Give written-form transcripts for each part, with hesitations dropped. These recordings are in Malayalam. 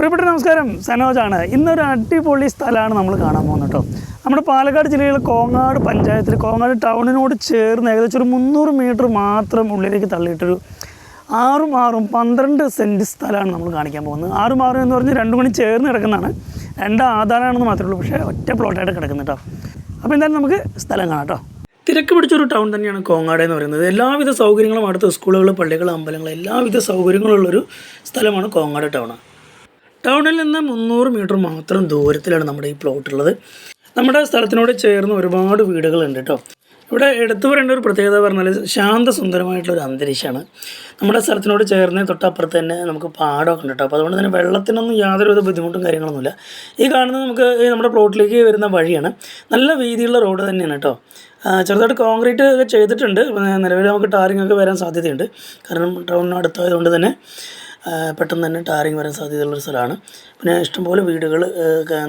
പ്രിയപ്പെട്ട നമസ്കാരം, സനോജാണ്. ഇന്നൊരു അടിപൊളി സ്ഥലമാണ് നമ്മൾ കാണാൻ പോകുന്നത് കേട്ടോ. നമ്മുടെ പാലക്കാട് ജില്ലയിലെ കോങ്ങാട് പഞ്ചായത്തിൽ കോങ്ങാട് ടൗണിനോട് ചേർന്ന് ഏകദേശം ഒരു 300 മീറ്റർ മാത്രം ഉള്ളിലേക്ക് തള്ളിയിട്ടൊരു 12 സെൻറ്റ് സ്ഥലമാണ് നമ്മൾ കാണിക്കാൻ പോകുന്നത്. 6 എന്ന് പറഞ്ഞ് 2 മണി ചേർന്ന് കിടക്കുന്നതാണ്. 2 ആധാരമാണെന്ന് മാത്രമേ ഉള്ളൂ, പക്ഷേ ഒറ്റ പ്ലോട്ടായിട്ട് കിടക്കുന്നത് കേട്ടോ. അപ്പോൾ എന്തായാലും നമുക്ക് സ്ഥലം കാണാം കേട്ടോ. തിരക്ക് പിടിച്ചൊരു ടൗൺ തന്നെയാണ് കോങ്ങാട് എന്ന് പറയുന്നത്. എല്ലാവിധ സൗകര്യങ്ങളും അടുത്ത സ്കൂളുകൾ, പള്ളികൾ, അമ്പലങ്ങൾ, എല്ലാവിധ സൗകര്യങ്ങളുള്ളൊരു സ്ഥലമാണ് കോങ്ങാട് ടൗൺ. ടൗണിൽ നിന്ന് 300 മീറ്റർ മാത്രം ദൂരത്തിലാണ് നമ്മുടെ ഈ പ്ലോട്ടുള്ളത്. നമ്മുടെ സ്ഥലത്തിനോട് ചേർന്ന് ഒരുപാട് വീടുകളുണ്ട് കേട്ടോ. ഇവിടെ എടുത്തു പറയേണ്ട ഒരു പ്രത്യേകത പറഞ്ഞാൽ ശാന്തസുന്ദരമായിട്ടുള്ളൊരു അന്തരീക്ഷമാണ്. നമ്മുടെ സ്ഥലത്തിനോട് ചേർന്ന് തൊട്ടപ്പുറത്ത് തന്നെ നമുക്ക് പാടമൊക്കെ ഉണ്ട് കേട്ടോ. അപ്പോൾ അതുകൊണ്ട് തന്നെ വെള്ളത്തിനൊന്നും യാതൊരുവിധ ബുദ്ധിമുട്ടും കാര്യങ്ങളൊന്നുമില്ല. ഈ കാണുന്നത് നമുക്ക് നമ്മുടെ പ്ലോട്ടിലേക്ക് വരുന്ന വഴിയാണ്. നല്ല വീതിയുള്ള റോഡ് തന്നെയാണ് കേട്ടോ. ചെറുതായിട്ട് കോൺക്രീറ്റ് ഒക്കെ ചെയ്തിട്ടുണ്ട്. നിലവിൽ നമുക്ക് ടാറിംഗ് ഒക്കെ വരാൻ സാധ്യതയുണ്ട്. കാരണം ടൗണിന് അടുത്തായതുകൊണ്ട് തന്നെ പെട്ടെന്ന് തന്നെ ടാറിങ് വരാൻ സാധ്യതയുള്ളൊരു സ്ഥലമാണ്. പിന്നെ ഇഷ്ടംപോലെ വീടുകൾ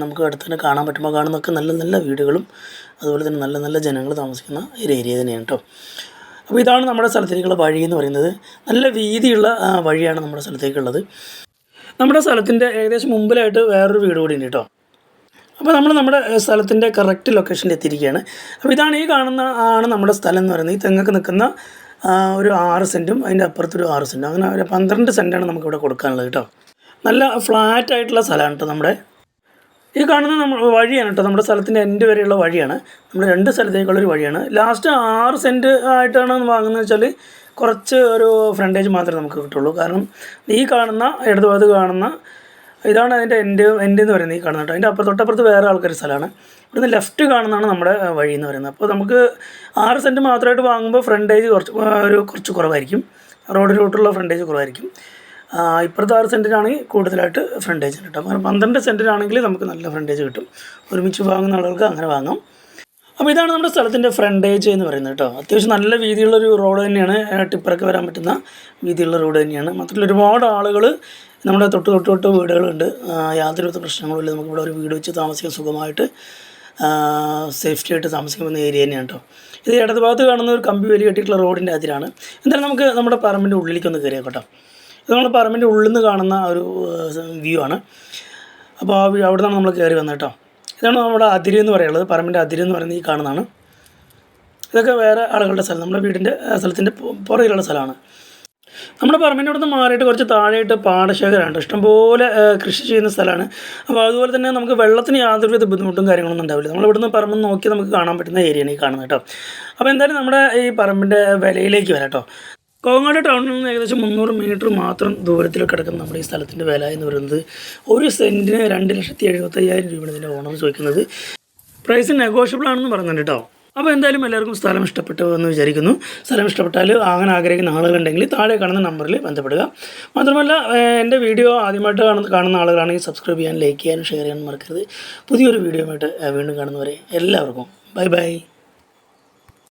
നമുക്ക് അടുത്ത് തന്നെ കാണാൻ പറ്റുമ്പോൾ കാണുന്നതൊക്കെ നല്ല നല്ല വീടുകളും അതുപോലെ തന്നെ നല്ല നല്ല ജനങ്ങൾ താമസിക്കുന്ന ഒരു ഏരിയ തന്നെയാണ് കേട്ടോ. അപ്പോൾ ഇതാണ് നമ്മുടെ സ്ഥലത്തേക്കുള്ള വഴി എന്ന് പറയുന്നത്. നല്ല വീതിയുള്ള വഴിയാണ് നമ്മുടെ സ്ഥലത്തേക്കുള്ളത്. നമ്മുടെ സ്ഥലത്തിൻ്റെ ഏകദേശം മുമ്പിലായിട്ട് വേറൊരു വീട് കൂടി ഉണ്ട് കേട്ടോ. അപ്പോൾ നമ്മൾ നമ്മുടെ സ്ഥലത്തിൻ്റെ കറക്റ്റ് ലൊക്കേഷനിൽ എത്തിയിരിക്കുകയാണ്. അപ്പോൾ ഇതാണ് ഈ കാണുന്ന നമ്മുടെ സ്ഥലം എന്ന് പറയുന്നത്. ഈ തെങ്ങൊക്കെ നിൽക്കുന്ന ഒരു 6 സെൻറ്റും അതിൻ്റെ അപ്പുറത്തൊരു 6 സെൻറ്റും, അങ്ങനെ ഒരു 12 സെൻറ്റാണ് നമുക്കിവിടെ കൊടുക്കാനുള്ളത് കേട്ടോ. നല്ല ഫ്ലാറ്റ് ആയിട്ടുള്ള സ്ഥലമാണ് കേട്ടോ. നമ്മുടെ ഈ കാണുന്ന വഴിയാണ് കേട്ടോ, നമ്മുടെ സ്ഥലത്തിൻ്റെ എൻഡ് വരെയുള്ള വഴിയാണ്. നമ്മുടെ 2 സ്ഥലത്തേക്കുള്ളൊരു വഴിയാണ്. ലാസ്റ്റ് 6 സെൻറ്റ് ആയിട്ടാണ് വാങ്ങുന്നത് വെച്ചാൽ കുറച്ച് ഒരു ഫ്രണ്ടേജ് മാത്രമേ നമുക്ക് കിട്ടുള്ളൂ. കാരണം ഈ കാണുന്ന ഇടതുഭാഗത്ത് കാണുന്ന ഇതാണ് അതിൻ്റെ എൻഡ് എന്ന് പറയുന്നത്. ഈ കാണുന്ന കേട്ടോ, അതിൻ്റെ തൊട്ടപ്പുറത്ത് വേറെ ആൾക്കാരുടെ സ്ഥലമാണ്. ഇവിടുന്ന് ലെഫ്റ്റ് കാണുന്നതാണ് നമ്മുടെ വഴി എന്ന് പറയുന്നത്. അപ്പോൾ നമുക്ക് 6 സെൻറ്റ് മാത്രമായിട്ട് വാങ്ങുമ്പോൾ ഫ്രണ്ടേജ് കുറച്ച് കുറവായിരിക്കും. റോഡിലോട്ടുള്ള ഫ്രണ്ടേജ് കുറവായിരിക്കും. ഇപ്പുറത്തെ 6 സെൻറ്റിനാണെങ്കിൽ കൂടുതലായിട്ട് ഫ്രണ്ടേജ് കിട്ടും. കാരണം 12 സെൻറ്റിനാണെങ്കിൽ നമുക്ക് നല്ല ഫ്രണ്ടേജ് കിട്ടും. ഒരുമിച്ച് വാങ്ങുന്ന ആളുകൾക്ക് അങ്ങനെ വാങ്ങാം. അപ്പോൾ ഇതാണ് നമ്മുടെ സ്ഥലത്തിൻ്റെ ഫ്രണ്ടേജ് എന്ന് പറയുന്നത് കേട്ടോ. അത്യാവശ്യം നല്ല വീതിയുള്ളൊരു റോഡ് തന്നെയാണ്. ടിപ്പറൊക്കെ വരാൻ പറ്റുന്ന വീതിയുള്ള റോഡ് തന്നെയാണ്. മാത്രമല്ല ഒരുപാട് ആളുകൾ നമ്മുടെ തൊട്ട് വീടുകളുണ്ട്. യാതൊരുവിധ പ്രശ്നങ്ങളുമില്ല. നമുക്കിവിടെ ഒരു വീട് വെച്ച് താമസിക്കാൻ സുഖമായിട്ട് സേഫ്റ്റി ആയിട്ട് താമസിക്കുന്ന ഏരിയ തന്നെയാണ് കേട്ടോ. ഇത് ഇടത് ഭാഗത്ത് കാണുന്ന ഒരു കമ്പി വേലി കെട്ടിയിട്ടുള്ള റോഡിൻ്റെ അതിരാണ്. എന്തായാലും നമുക്ക് നമ്മുടെ പറമ്പിൻ്റെ ഉള്ളിലേക്കൊന്ന് കയറിയാൽ കേട്ടോ. ഇത് നമ്മൾ പറമ്പിൻ്റെ ഉള്ളിൽ നിന്ന് കാണുന്ന ഒരു വ്യൂ ആണ്. അപ്പോൾ അവിടെ നിന്നാണ് നമ്മൾ കയറി വന്നത് കേട്ടോ. ഇതാണ് നമ്മുടെ അതിര് എന്ന് പറയുള്ളത്. പറമ്പിൻ്റെ അതിര് എന്ന് പറയുന്നത് ഈ കാണുന്നതാണ്. ഇതൊക്കെ വേറെ ആളുകളുടെ സ്ഥലം, നമ്മുടെ വീടിൻ്റെ സ്ഥലത്തിൻ്റെ പുറകിലുള്ള സ്ഥലമാണ്. നമ്മുടെ പറമ്പിൻ്റെ അവിടെ നിന്ന് മാറിയിട്ട് കുറച്ച് താഴെയായിട്ട് പാടശേഖരമാണ്. ഇഷ്ടംപോലെ കൃഷി ചെയ്യുന്ന സ്ഥലമാണ്. അപ്പോൾ അതുപോലെ തന്നെ നമുക്ക് വെള്ളത്തിന് യാതൊരുവിധ ബുദ്ധിമുട്ടും കാര്യങ്ങളൊന്നും ഉണ്ടാവില്ല. നമ്മളിവിടുന്ന് പറമ്പ് നോക്കി നമുക്ക് കാണാൻ പറ്റുന്ന ഏരിയയാണ് ഈ കാണുന്നത് കേട്ടോ. അപ്പോൾ എന്തായാലും നമ്മുടെ ഈ പറമ്പിൻ്റെ വിലയിലേക്ക് വരാം കേട്ടോ. കോങ്ങാട് ടൗണിൽ നിന്ന് ഏകദേശം 300 മീറ്റർ മാത്രം ദൂരത്തിൽ കിടക്കുന്ന നമ്മുടെ ഈ സ്ഥലത്തിൻ്റെ വില എന്ന് പറയുന്നത് 1 സെൻറ്റിന് 2,75,000 രൂപയാണ് ഇതിൻ്റെ ഓണർ ചോദിക്കുന്നത്. പ്രൈസ് നെഗോഷ്യബിൾ ആണെന്ന് പറയുന്നുണ്ട് കേട്ടോ. അപ്പോൾ എന്തായാലും എല്ലാവർക്കും സ്ഥലം ഇഷ്ടപ്പെട്ടു എന്ന് വിചാരിക്കുന്നു. സ്ഥലം ഇഷ്ടപ്പെട്ടാൽ അങ്ങനെ ആഗ്രഹിക്കുന്ന ആളുകളുണ്ടെങ്കിൽ താഴെ കാണുന്ന നമ്പറിൽ ബന്ധപ്പെടുക. മാത്രമല്ല എൻ്റെ വീഡിയോ ആദ്യമായിട്ട് കാണുന്ന ആളുകളാണെങ്കിൽ സബ്സ്ക്രൈബ് ചെയ്യാൻ, ലൈക്ക് ചെയ്യാനും ഷെയർ ചെയ്യാനും മറക്കരുത്. പുതിയൊരു വീഡിയോ ആയിട്ട് വീണ്ടും കാണുന്നവരെ എല്ലാവർക്കും ബൈ ബൈ.